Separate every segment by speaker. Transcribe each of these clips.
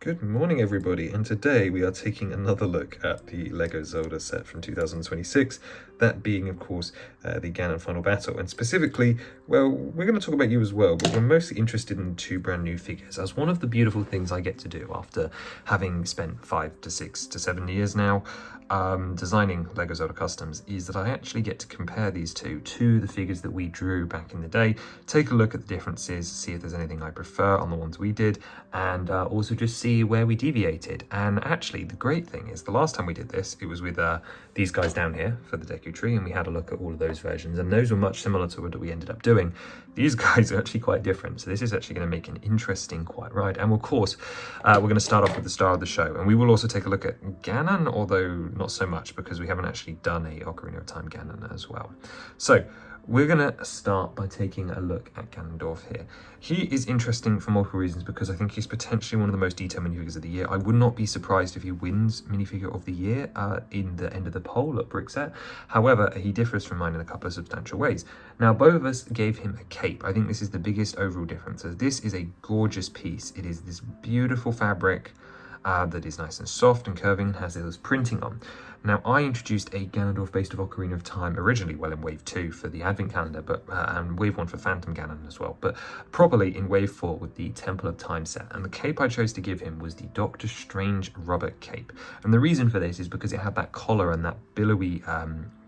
Speaker 1: Good morning everybody, and today we are taking another look at the LEGO Zelda set from 2026, that being of course the Ganon Final Battle, and specifically, well, we're going to talk about you as well, but we're mostly interested in two brand new figures, as one of the beautiful things I get to do after having spent 5 to 6 to 7 years now designing LEGO Zelda Customs is that I actually get to compare these two to the figures that we drew back in the day, take a look at the differences, see if there's anything I prefer on the ones we did, and also just see where we deviated. And actually the great thing is the last time we did this, it was with these guys down here for the Deku Tree, and we had a look at all of those versions, and those were much similar to what we ended up doing. These guys are actually quite different, so this is actually going to make an interesting quiet ride. And of course we're going to start off with the star of the show, and we will also take a look at Ganon, although not so much because we haven't actually done a Ocarina of Time Ganon as well. So we're going to start by taking a look at Ganondorf here. He is interesting for multiple reasons because I think he's potentially one of the most detailed minifigures of the year. I would not be surprised if he wins minifigure of the year in the end of the poll at Brickset. However, he differs from mine in a couple of substantial ways. Now, both of us gave him a cape. I think this is the biggest overall difference. As this is a gorgeous piece. It is this beautiful fabric that is nice and soft and curving and has this printing on. Now, I introduced a Ganondorf based of Ocarina of Time originally, well, in Wave 2 for the Advent Calendar, but and Wave 1 for Phantom Ganon as well, but properly in Wave 4 with the Temple of Time set. And the cape I chose to give him was the Doctor Strange rubber cape. And the reason for this is because it had that collar and that billowy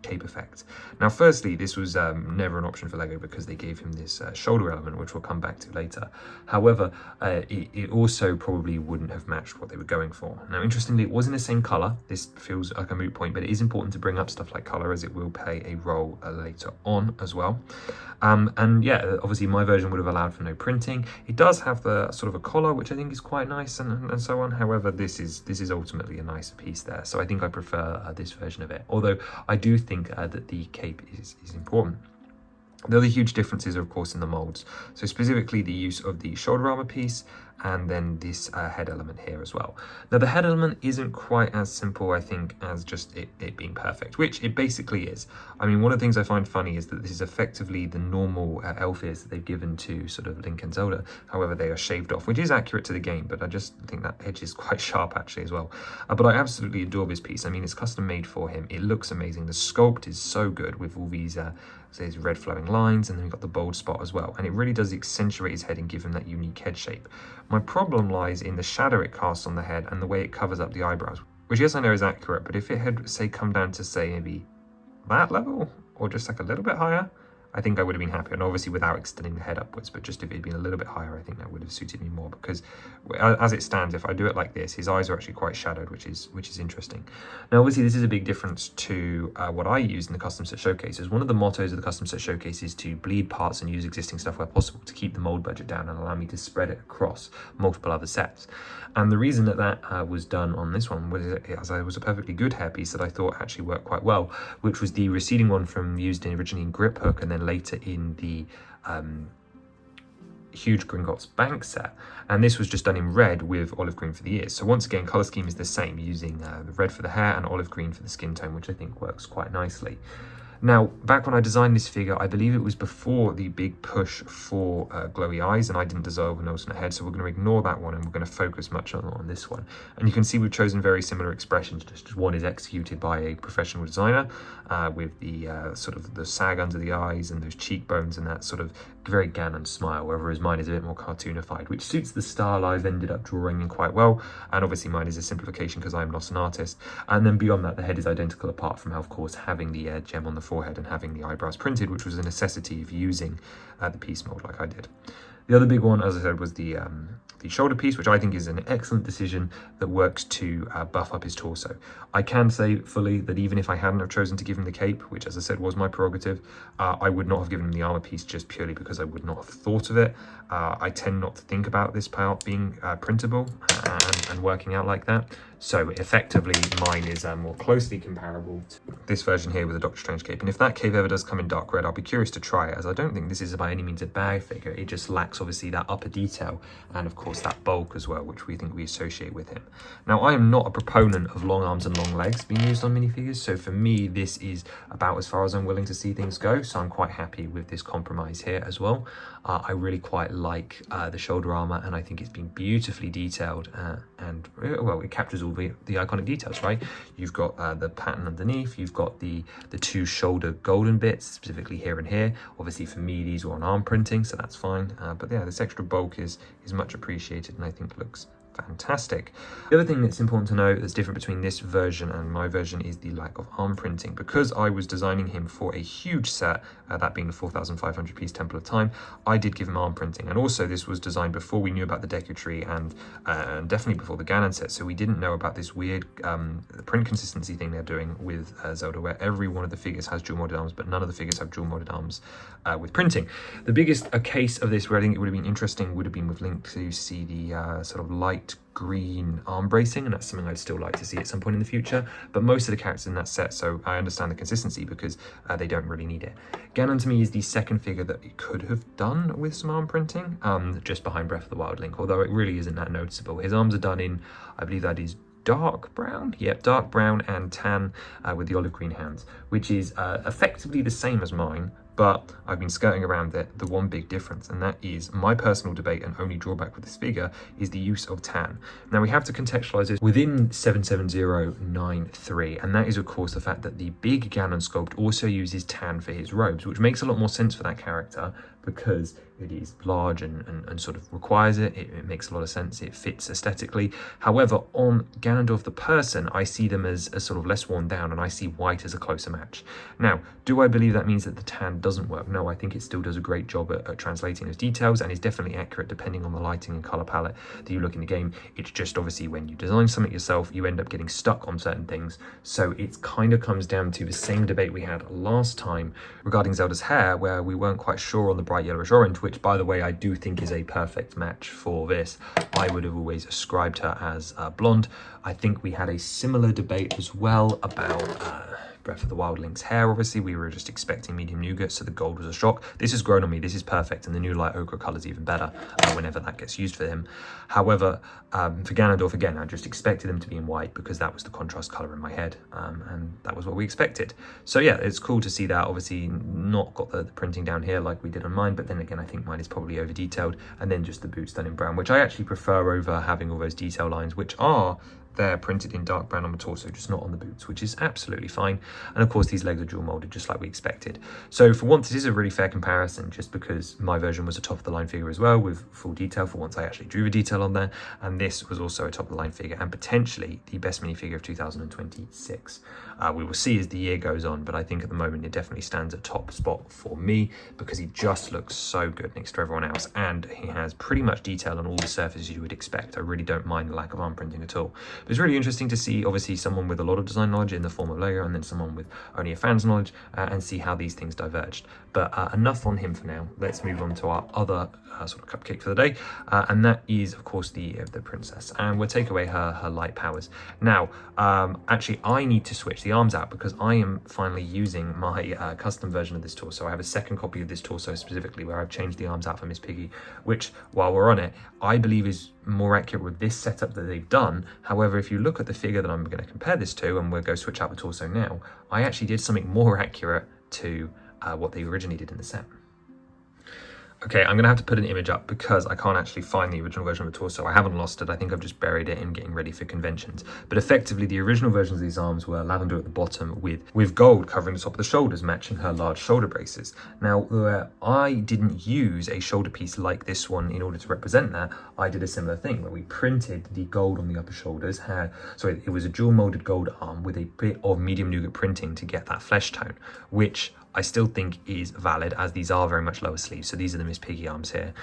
Speaker 1: cape effect. Now, firstly, this was never an option for LEGO because they gave him this shoulder element, which we'll come back to later. However, it also probably wouldn't have matched what they were going for. Now, interestingly, it was in the same color. This feels like a moot point, but it is important to bring up stuff like color as it will play a role later on as well. And yeah, obviously my version would have allowed for no printing. It does have the sort of a collar, which I think is quite nice and so on. However, this is ultimately a nicer piece there. So I think I prefer this version of it. Although I do think that the cape is important. The other huge differences are, of course, in the molds. So specifically the use of the shoulder armor piece and then this head element here as well. Now, the head element isn't quite as simple, I think, as just it being perfect, which it basically is. I mean, one of the things I find funny is that this is effectively the normal elf ears that they've given to sort of Link and Zelda. However, they are shaved off, which is accurate to the game, but I just think that edge is quite sharp actually as well. But I absolutely adore this piece. I mean, it's custom made for him. It looks amazing. The sculpt is so good with all these these red flowing lines, and then we've got the bold spot as well. And it really does accentuate his head and give him that unique head shape. My problem lies in the shadow it casts on the head and the way it covers up the eyebrows, which yes, I know is accurate, but if it had, say, come down to, say, maybe that level, or just like a little bit higher, I think I would have been happy, and obviously without extending the head upwards, but just if it had been a little bit higher, I think that would have suited me more, because as it stands, if I do it like this, his eyes are actually quite shadowed, which is interesting. Now, obviously, this is a big difference to what I use in the custom set showcases. One of the mottos of the custom set showcase is to bleed parts and use existing stuff where possible to keep the mold budget down and allow me to spread it across multiple other sets. And the reason that was done on this one was it was a perfectly good hairpiece that I thought actually worked quite well, which was the receding one from used originally in Grip Hook and then later in the huge Gringotts Bank set, and this was just done in red with olive green for the ears. So once again, color scheme is the same, using the red for the hair and olive green for the skin tone, which I think works quite nicely. Now, back when I designed this figure, I believe it was before the big push for glowy eyes, and I didn't dissolve an alternate head, so we're going to ignore that one and we're going to focus much on this one. And you can see we've chosen very similar expressions, just one is executed by a professional designer with the sort of the sag under the eyes and those cheekbones and that sort of very Ganon smile, whereas mine is a bit more cartoonified, which suits the style I've ended up drawing in quite well. And obviously mine is a simplification because I'm not an artist. And then beyond that, the head is identical, apart from, of course, having the gem on the forehead and having the eyebrows printed, which was a necessity of using the piece mold like I did. The other big one, as I said, was the shoulder piece, which I think is an excellent decision that works to buff up his torso. I can say fully that even if I hadn't have chosen to give him the cape, which as I said was my prerogative, I would not have given him the armor piece just purely because I would not have thought of it. I tend not to think about this part being printable and working out like that. So effectively mine is more closely comparable to this version here with the Doctor Strange cape. And if that cape ever does come in dark red, I'll be curious to try it, as I don't think this is by any means a bad figure. It just lacks obviously that upper detail and of course course that bulk as well, which we think we associate with him. Now, I am not a proponent of long arms and long legs being used on minifigures, so for me this is about as far as I'm willing to see things go, so I'm quite happy with this compromise here as well. I really quite like the shoulder armor, and I think it's been beautifully detailed, and well, it captures all the iconic details, right? You've got the pattern underneath, you've got the two shoulder golden bits, specifically here and here. Obviously for me these were on arm printing, so that's fine, but yeah, this extra bulk is much appreciated, and I think looks fantastic. The other thing that's important to know that's different between this version and my version is the lack of arm printing. Because I was designing him for a huge set, that being the 4,500 piece Temple of Time, I did give him arm printing, and also this was designed before we knew about the Deku Tree and definitely before the Ganon set, so we didn't know about this weird print consistency thing they're doing with Zelda, where every one of the figures has dual modded arms, but none of the figures have dual modded arms with printing. The biggest case of this where I think it would have been interesting would have been with Link to see the sort of light green arm bracing, and that's something I'd still like to see at some point in the future, but most of the characters in that set, so I understand the consistency because they don't really need it. Ganon to me is the second figure that it could have done with some arm printing, just behind Breath of the Wild Link, although it really isn't that noticeable. His arms are done in, I believe that is dark brown, yep, dark brown and tan with the olive green hands, which is effectively the same as mine, but I've been skirting around the one big difference, and that is my personal debate and only drawback with this figure is the use of tan. Now we have to contextualize this within 77093, and that is of course the fact that the big Ganon sculpt also uses tan for his robes, which makes a lot more sense for that character because it is large and sort of requires it. It makes a lot of sense. It fits aesthetically. However, on Ganondorf the person, I see them as sort of less worn down, and I see white as a closer match. Now, do I believe that means that the tan doesn't work? No, I think it still does a great job at translating those details, and is definitely accurate depending on the lighting and color palette that you look in the game. It's just obviously when you design something yourself, you end up getting stuck on certain things. So it kind of comes down to the same debate we had last time regarding Zelda's hair, where we weren't quite sure on the bright yellowish orange, which by the way I do think is a perfect match for this. I would have always ascribed her as blonde. I think we had a similar debate as well about Breath of the Wild Link's hair. Obviously we were just expecting medium nougat, so the gold was a shock. This has grown on me, this is perfect, and the new light ochre color is even better whenever that gets used for him. However, for Ganondorf, again, I just expected him to be in white because that was the contrast color in my head, and that was what we expected. So yeah, it's cool to see that. Obviously not got the printing down here like we did on mine, but then again I think mine is probably over detailed, and then just the boots done in brown, which I actually prefer over having all those detail lines, which are there printed in dark brown on the torso, just not on the boots, which is absolutely fine. And of course these legs are dual molded just like we expected. So for once it is a really fair comparison, just because my version was a top of the line figure as well with full detail. For once I actually drew the detail on there, and this was also a top of the line figure and potentially the best minifigure of 2026. We will see as the year goes on, but I think at the moment it definitely stands at top spot for me because he just looks so good next to everyone else, and he has pretty much detail on all the surfaces you would expect. I really don't mind the lack of arm printing at all. But it's really interesting to see obviously someone with a lot of design knowledge in the form of Lego, and then someone with only a fan's knowledge, and see how these things diverged. But enough on him for now. Let's move on to our other sort of cupcake for the day, and that is of course the princess, and we'll take away her light powers. Now actually I need to switch the arms out because I am finally using my custom version of this torso. I have a second copy of this torso specifically where I've changed the arms out for Miss Piggy, which while we're on it I believe is more accurate with this setup that they've done. However, if you look at the figure that I'm going to compare this to, and we'll go switch out the torso now, I actually did something more accurate to what they originally did in the set. Okay, I'm going to have to put an image up because I can't actually find the original version of the torso. I haven't lost it. I think I've just buried it in getting ready for conventions. But effectively, the original versions of these arms were lavender at the bottom with gold covering the top of the shoulders, matching her large shoulder braces. Now, where I didn't use a shoulder piece like this one in order to represent that, I did a similar thing where we printed the gold on the upper shoulders. It was a dual molded gold arm with a bit of medium nougat printing to get that flesh tone, which I still think is valid, as these are very much lower sleeves. So these are the Miss Piggy arms here.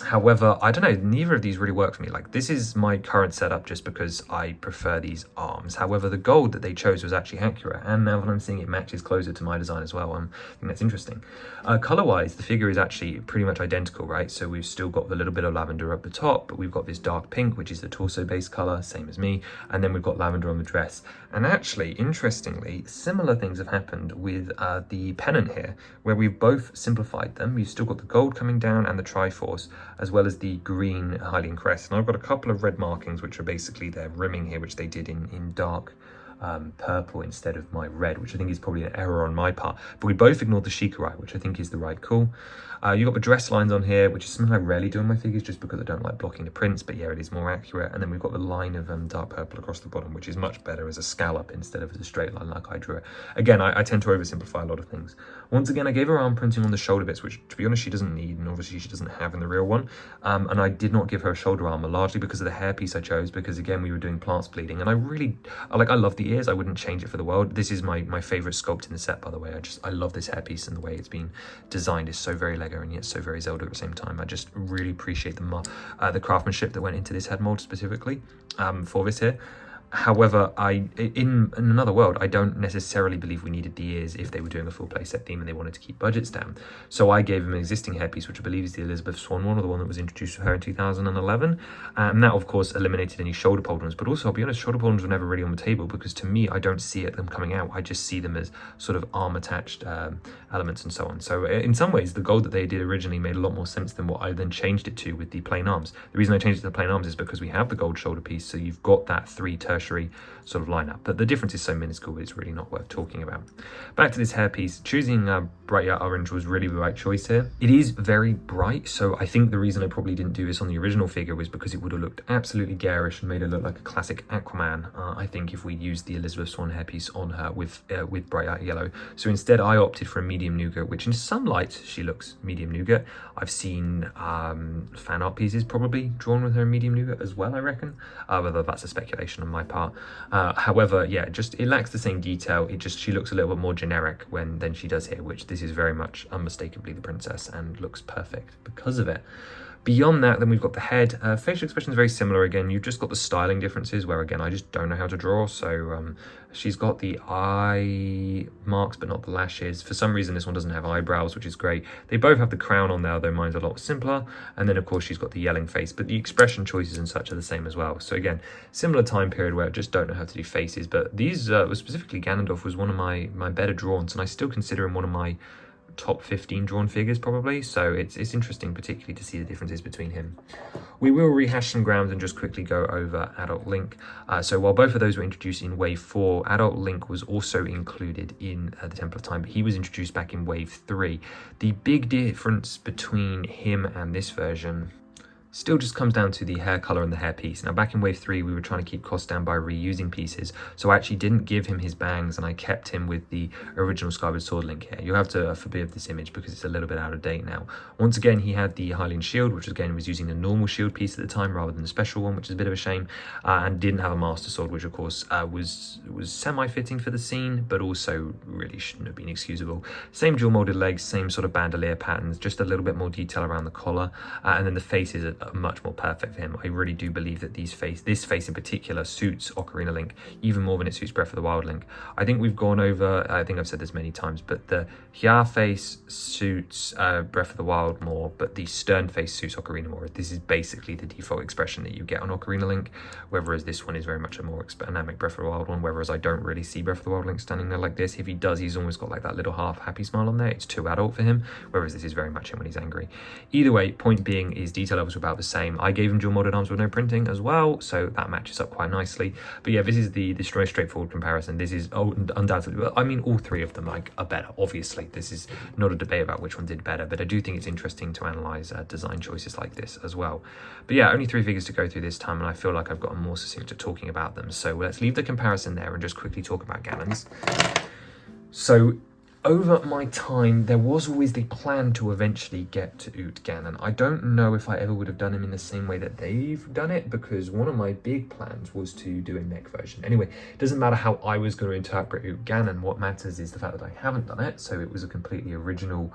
Speaker 1: However, I don't know, neither of these really work for me. Like, this is my current setup just because I prefer these arms. However, the gold that they chose was actually accurate, and now that I'm seeing it matches closer to my design as well, I think that's interesting. Color-wise, the figure is actually pretty much identical, right? So we've still got the little bit of lavender up the top, but we've got this dark pink, which is the torso-based color, same as me, and then we've got lavender on the dress. And actually, interestingly, similar things have happened with the pennant here, where we've both simplified them. You've still got the gold coming down and the Triforce, as well as the green Hylian crest. And I've got a couple of red markings, which are basically their rimming here, which they did in dark purple instead of my red, which I think is probably an error on my part. But we both ignored the Shikurai, which I think is the right call. You've got the dress lines on here, which is something I rarely do on my figures just because I don't like blocking the prints, but yeah, it is more accurate. And then we've got the line of dark purple across the bottom, which is much better as a scallop instead of as a straight line like I drew it. Again, I tend to oversimplify a lot of things. Once again, I gave her arm printing on the shoulder bits, which to be honest, she doesn't need, and obviously she doesn't have in the real one. And I did not give her shoulder armor, largely because of the hairpiece I chose, because again, we were doing plants bleeding. And I love the ears. I wouldn't change it for the world. This is my favorite sculpt in the set, by the way. I love this hairpiece, and the way it's been designed is so very Lego and yet so very Zelda at the same time. I just really appreciate the craftsmanship that went into this head mold specifically for this here. However, in another world, I don't necessarily believe we needed the ears if they were doing a full playset theme and they wanted to keep budgets down. So I gave him an existing hairpiece, which I believe is the Elizabeth Swan one, or the one that was introduced to her in 2011. And that, of course, eliminated any shoulder pauldrons. But also, I'll be honest, shoulder pauldrons were never really on the table because to me, I don't see them coming out. I just see them as sort of arm-attached elements and so on. So in some ways, the gold that they did originally made a lot more sense than what I then changed it to with the plain arms. The reason I changed it to the plain arms is because we have the gold shoulder piece, so you've got that three tertiary sort of lineup, but the difference is so minuscule it's really not worth talking about. Back to this hairpiece, choosing bright yellow orange was really the right choice here. It is very bright, so I think the reason I probably didn't do this on the original figure was because it would have looked absolutely garish and made it look like a classic Aquaman, I think, if we used the Elizabeth Swan hairpiece on her with bright yellow. So instead I opted for a medium nougat, which in some light she looks medium nougat. I've seen fan art pieces probably drawn with her in medium nougat as well, I reckon, whether that's a speculation on my part. However, yeah, it lacks the same detail. She looks a little bit more generic than she does here, which this is very much unmistakably the princess and looks perfect because of it. Beyond that, then we've got the head. Facial expression is very similar again. You've just got the styling differences where, again, I just don't know how to draw. So she's got the eye marks, but not the lashes. For some reason, this one doesn't have eyebrows, which is great. They both have the crown on there, though mine's a lot simpler. And then, of course, she's got the yelling face, but the expression choices and such are the same as well. So again, similar time period where I just don't know how to do faces. But these, specifically Ganondorf, was one of my better drawns, and I still consider him one of my top 15 drawn figures probably, so it's interesting particularly to see the differences between him. We will rehash some grounds and just quickly go over Adult Link. So while both of those were introduced in Wave 4, Adult Link was also included in the Temple of Time, but he was introduced back in Wave 3. The big difference between him and this version still just comes down to the hair color and the hair piece. Now back in Wave 3 we were trying to keep costs down by reusing pieces, so I actually didn't give him his bangs and I kept him with the original Skyward Sword Link hair. You'll have to forgive this image because it's a little bit out of date now. Once again, he had the Hylian shield, which again was using the normal shield piece at the time rather than the special one, which is a bit of a shame, and didn't have a Master Sword, which of course was semi-fitting for the scene, but also really shouldn't have been excusable. Same dual molded legs, same sort of bandolier patterns, just a little bit more detail around the collar, and then the face is much more perfect for him. I really do believe that this face in particular suits Ocarina Link even more than it suits Breath of the Wild Link. I think we've gone over, I think I've said this many times, but the Hia face suits Breath of the Wild more, but the stern face suits Ocarina more. This is basically the default expression that you get on Ocarina Link, whereas this one is very much a more dynamic Breath of the Wild one, whereas I don't really see Breath of the Wild Link standing there like this. If he does, he's almost got like that little half happy smile on there. It's too adult for him, whereas this is very much him when he's angry. Either way, point being is detail levels are about the same. I gave him dual molded arms with no printing as well, so that matches up quite nicely. But yeah, this is the most straightforward comparison. This is undoubtedly, I mean, all three of them are better. Obviously, this is not a debate about which one did better, but I do think it's interesting to analyze design choices like this as well. But yeah, only 3 figures to go through this time, and I feel like I've gotten more succinct at talking about them. So let's leave the comparison there and just quickly talk about Ganons. So over my time, there was always the plan to eventually get to Oot Ganon. I don't know if I ever would have done him in the same way that they've done it, because one of my big plans was to do a neck version. Anyway, it doesn't matter how I was going to interpret Oot Ganon. What matters is the fact that I haven't done it, so it was a completely original.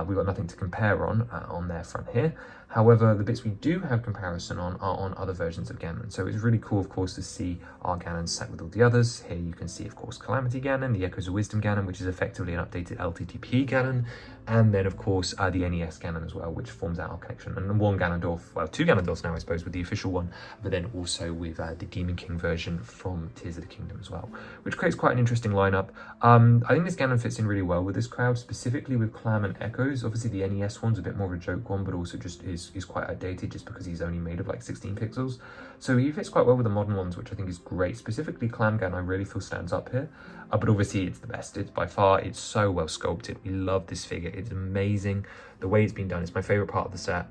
Speaker 1: We've got nothing to compare on their front here.
Speaker 2: However, the bits we do have comparison on are on other versions of Ganon. So it's really cool, of course, to see our Ganon set with all the others. Here you can see, of course, Calamity Ganon, the Echoes of Wisdom Ganon, which is effectively an updated LTTP Ganon, and then, of course, the NES Ganon as well, which forms out our collection. And one Ganondorf, well, two Ganondorfs now, I suppose, with the official one, but then also with the Demon King version from Tears of the Kingdom as well, which creates quite an interesting lineup. I think this Ganon fits in really well with this crowd, specifically with Clam and Echoes. Obviously, the NES one's a bit more of a joke one, but also just is quite outdated just because he's only made of like 16 pixels. So he fits quite well with the modern ones, which I think is great. Specifically, Clam Ganon I really feel stands up here, but obviously it's the best. It's by far, it's so well sculpted. We love this figure. It's amazing. The way it's been done is my favorite part of the set.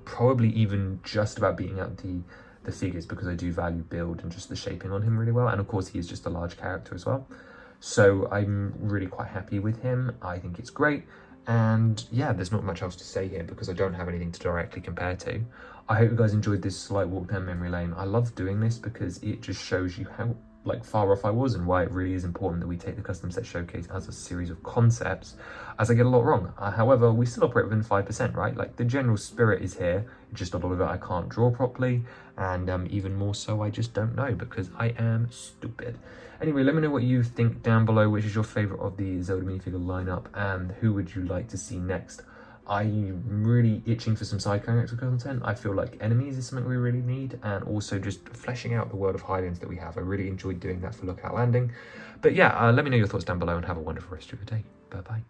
Speaker 2: Probably even just about beating out the figures, because I do value build and just the shaping on him really well. And of course, he is just a large character as well. So I'm really quite happy with him. I think it's great. And yeah, there's not much else to say here because I don't have anything to directly compare to. I hope you guys enjoyed this slight walk down memory lane. I love doing this because it just shows you how like far off I was and why it really is important that we take the custom set showcase as a series of concepts, as I get a lot wrong. However, we still operate within 5%, right? Like the general spirit is here, just a lot of it I can't draw properly, and even more so I just don't know because I am stupid. Anyway, let me know what you think down below, which is your favorite of the Zelda minifigure lineup, and who would you like to see next? I'm really itching for some side character content. I feel like enemies is something we really need, and also just fleshing out the world of Highlands that we have. I really enjoyed doing that for Lookout Landing. But yeah, let me know your thoughts down below and have a wonderful rest of your day. Bye bye.